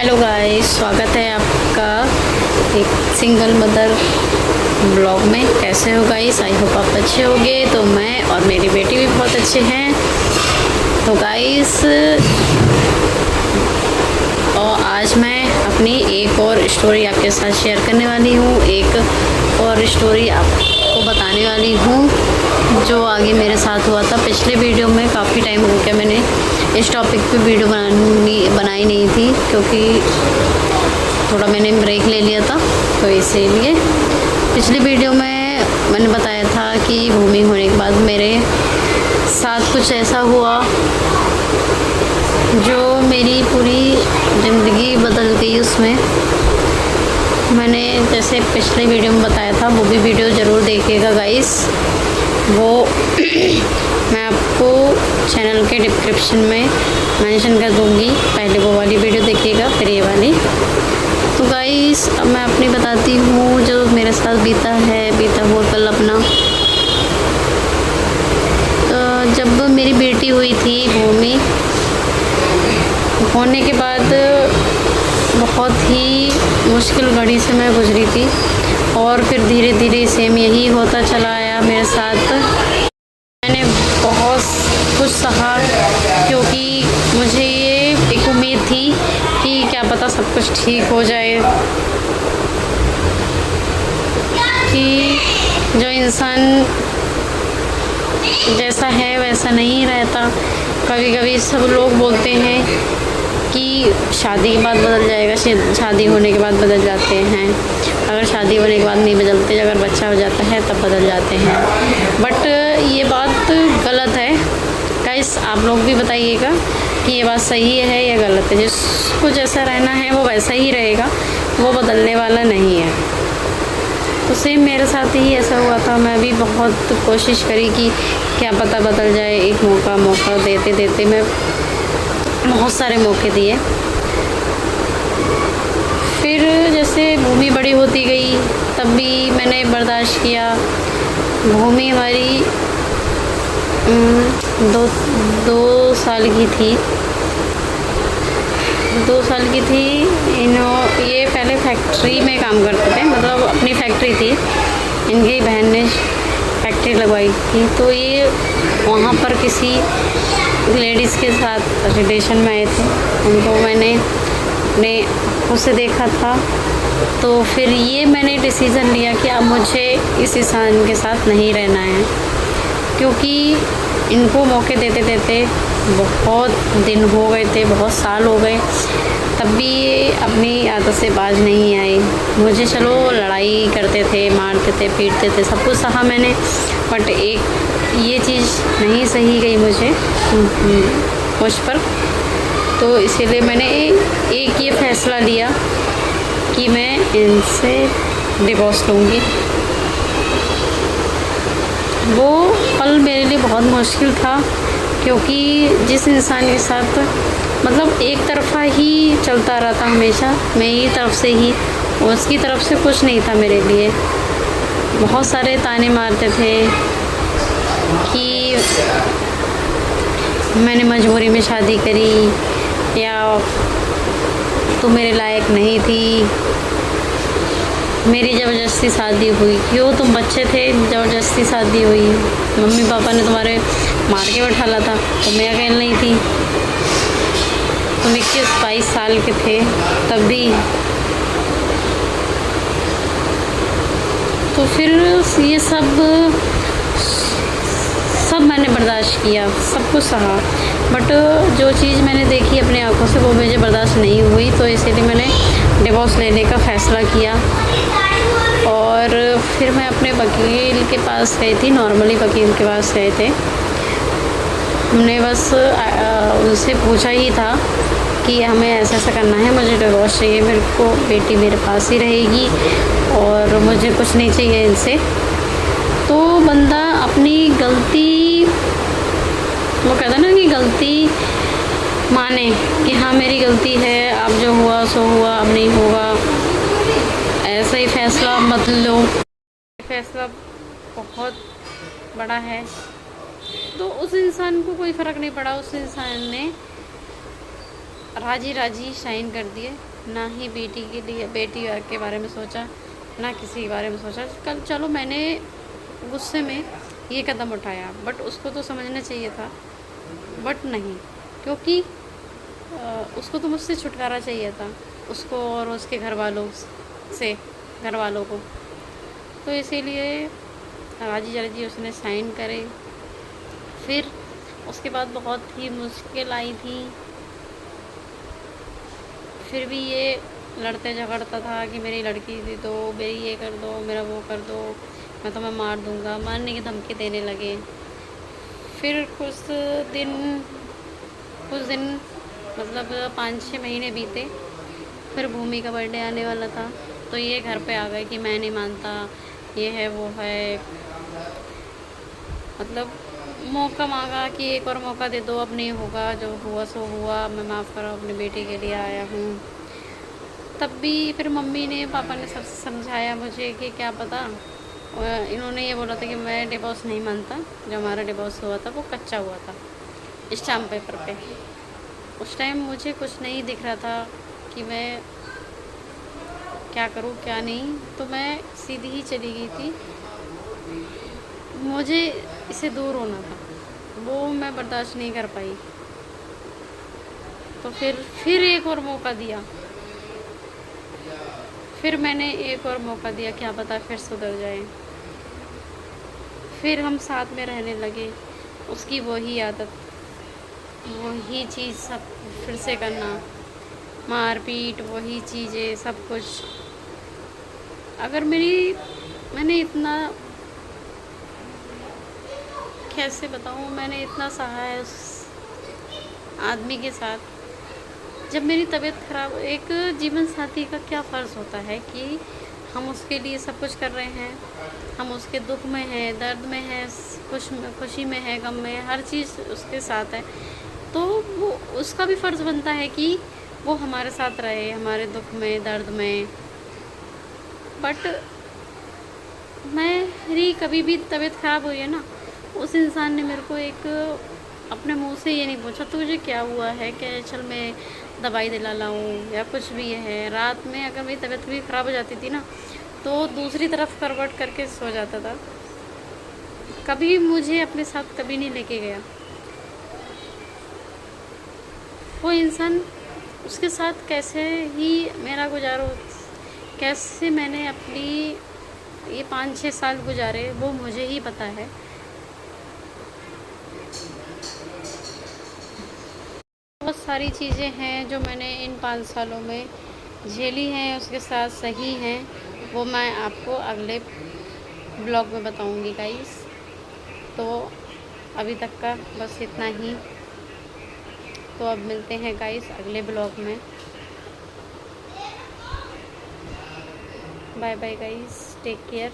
Hello guys, स्वागत है आपका एक सिंगल मदर ब्लॉग में। कैसे हो गाइस? आई होप आप अच्छे होंगे। तो मैं और मेरी बेटी भी बहुत अच्छे हैं। तो गाइस, और आज मैं अपनी एक और स्टोरी आपके साथ शेयर करने वाली हूँ। एक और स्टोरी आपको बताने वाली हूँ जो आगे मेरे साथ हुआ था। पिछले वीडियो में काफ़ी टाइम हो गया, मैंने इस टॉपिक पे वीडियो बनाई नहीं थी क्योंकि थोड़ा मैंने ब्रेक ले लिया था। तो इसीलिए पिछली वीडियो में मैंने बताया था कि भूमि होने के बाद मेरे साथ कुछ ऐसा हुआ जो मेरी पूरी ज़िंदगी बदल गई। उसमें मैंने जैसे पिछले वीडियो में बताया था, वो भी वीडियो ज़रूर देखिएगा गाइस। वो मैं आपको चैनल के डिस्क्रिप्शन में मेंशन कर दूंगी। पहले वो वाली वीडियो देखिएगा, फिर ये वाली। तो गाइस, अब मैं अपनी बताती हूँ जो मेरे साथ बीता हुआ कल अपना। तो जब मेरी बेटी हुई थी भूमि, होने के बाद बहुत ही मुश्किल घड़ी से मैं गुजरी थी और फिर धीरे धीरे सेम यही होता चला आया मेरे साथ। मैंने बहुत कुछ सहा क्योंकि मुझे ये एक उम्मीद थी कि क्या पता सब कुछ ठीक हो जाए, कि जो इंसान जैसा है वैसा नहीं रहता। कभी कभी सब लोग बोलते हैं कि शादी के बाद बदल जाएगा, शादी होने के बाद बदल जाते हैं। अगर शादी होने के बाद नहीं बदलते, अगर बच्चा हो जाता है तब बदल जाते हैं। बट ये बात गलत है गाइस। आप लोग भी बताइएगा कि ये बात सही है या गलत है। जिसको जैसा रहना है वो वैसा ही रहेगा, वो बदलने वाला नहीं है। तो सेम मेरे साथ ही ऐसा हुआ था। मैं भी बहुत कोशिश करी कि क्या पता बदल जाए। एक मौका देते देते मैं बहुत सारे मौके दिए। फिर जैसे भूमि बड़ी होती गई तब भी मैंने बर्दाश्त किया। भूमि हमारी दो साल की थी। 2 साल की थी। ये पहले फैक्ट्री में काम करते थे, मतलब अपनी फैक्ट्री थी। इनकी बहन ने फैक्ट्री लगवाई थी। तो ये वहाँ पर किसी लेडीज़ के साथ रिलेशन में आए थे। उनको मैंने अपने आँखों से देखा था। तो फिर ये मैंने डिसीज़न लिया कि अब मुझे इस इंसान के साथ नहीं रहना है, क्योंकि इनको मौके देते देते बहुत दिन हो गए थे, बहुत साल हो गए। तब भी ये अपनी आदत से बाज नहीं आए। मुझे चलो लड़ाई करते थे, मारते थे, पीटते थे, सब कुछ सहा मैंने। बट एक ये चीज़ नहीं सही गई मुझ पर। तो इसीलिए मैंने एक ये फ़ैसला लिया कि मैं इनसे डिवोर्स लूँगी। वो पल मेरे लिए बहुत मुश्किल था क्योंकि जिस इंसान के साथ मतलब एक तरफ़ा ही चलता रहा था हमेशा, मेरी तरफ से ही, उसकी तरफ से कुछ नहीं था मेरे लिए। बहुत सारे ताने मारते थे कि मैंने मजबूरी में शादी करी या तू मेरे लायक नहीं थी, मेरी ज़बरदस्ती शादी हुई, क्यों तुम बच्चे थे ज़बरदस्ती शादी हुई, मम्मी पापा ने तुम्हारे मार के बैठाला था, तुम्हें अकेले नहीं थी, तुम 21-22 साल के थे तब भी। तो फिर ये सब मैंने बर्दाश्त किया, सब कुछ सहा। बट जो चीज़ मैंने देखी अपनी आंखों से वो मुझे बर्दाश्त नहीं हुई। तो इसीलिए मैंने डिवोर्स लेने का फ़ैसला किया। और फिर मैं अपने वकील के पास गई थी, नॉर्मली वकील के पास गए थे। हमने बस उनसे पूछा ही था कि हमें ऐसा ऐसा करना है, मुझे डिवोर्स चाहिए, मेरे को बेटी मेरे पास ही रहेगी और मुझे कुछ नहीं चाहिए इनसे। तो बंदा अपनी गलती, वो कहता ना कि गलती माने कि हाँ मेरी गलती है, अब जो हुआ सो हुआ, अब नहीं होगा, ऐसा ही फ़ैसला मत लो। फैसला बहुत बड़ा है। तो उस इंसान को कोई फ़र्क नहीं पड़ा। उस इंसान ने राजी राजी साइन कर दिए। ना ही बेटी के लिए, बेटी के बारे में सोचा, ना किसी के बारे में सोचा। कल चलो मैंने गुस्से में ये कदम उठाया, बट उसको तो समझना चाहिए था, बट नहीं, क्योंकि उसको तो मुझसे छुटकारा चाहिए था, उसको और उसके घर वालों से, घर वालों को। तो इसीलिए राजी राजी उसने साइन करे। फिर उसके बाद बहुत ही मुश्किल आई थी। फिर भी ये लड़ते झगड़ता था कि मेरी लड़की थी तो मेरी ये कर दो, मेरा वो कर दो, मैं तुम्हें मार दूँगा, मारने की धमकी देने लगे। फिर दिन कुछ दिन मतलब 5-6 महीने बीते। फिर भूमि का बर्थडे आने वाला था, तो ये घर पे आ गए कि मैं नहीं मानता, ये है वो है, मतलब मौका मांगा कि एक और मौका दे दो, अब नहीं होगा, जो हुआ सो हुआ, मैं माफ़ करो, अपनी बेटी के लिए आया हूँ। तब भी फिर मम्मी ने, पापा ने सब समझाया मुझे कि क्या पता, इन्होंने ये बोला था कि मैं डिवोर्स नहीं मानता, जो हमारा डिवोर्स हुआ था वो कच्चा हुआ था स्टाम्प पेपर पे। उस टाइम मुझे कुछ नहीं दिख रहा था कि मैं क्या करूँ क्या नहीं, तो मैं सीधी ही चली गई थी। मुझे इससे दूर होना था, वो मैं बर्दाश्त नहीं कर पाई। तो फिर एक और मौका दिया, फिर मैंने एक और मौका दिया, क्या पता फिर सुधर जाए। फिर हम साथ में रहने लगे। उसकी वही आदत, वही चीज़ सब फिर से करना, मारपीट, वही चीज़ें, सब कुछ। अगर मैंने इतना, कैसे बताऊँ, मैंने इतना सहा है उस आदमी के साथ। जब मेरी तबीयत ख़राब, एक जीवन साथी का क्या फ़र्ज़ होता है कि हम उसके लिए सब कुछ कर रहे हैं, हम उसके दुख में हैं, दर्द में हैं, खुशी में है, गम में है, हर चीज़ उसके साथ है। तो वो उसका भी फ़र्ज़ बनता है कि वो हमारे साथ रहे, हमारे दुख में, दर्द में। बट मेरी कभी भी तबीयत ख़राब हुई है ना, उस इंसान ने मेरे को एक अपने मुंह से ये नहीं पूछा तुझे क्या हुआ है, क्या चल मैं दवाई दिला लाऊं या कुछ भी है। रात में अगर मेरी तबीयत भी ख़राब हो जाती थी ना, तो दूसरी तरफ करवट करके सो जाता था। कभी मुझे अपने साथ कभी नहीं लेके गया वो इंसान। उसके साथ कैसे ही मेरा गुजारा, कैसे मैंने अपनी ये 5-6 साल गुजारे, वो मुझे ही पता है। बहुत सारी चीज़ें हैं जो मैंने इन 5 सालों में झेली हैं, उसके साथ सही हैं, वो मैं आपको अगले ब्लॉग में बताऊंगी गाइस। तो अभी तक का बस इतना ही। तो अब मिलते हैं गाइस अगले ब्लॉग में। Bye bye guys, take care.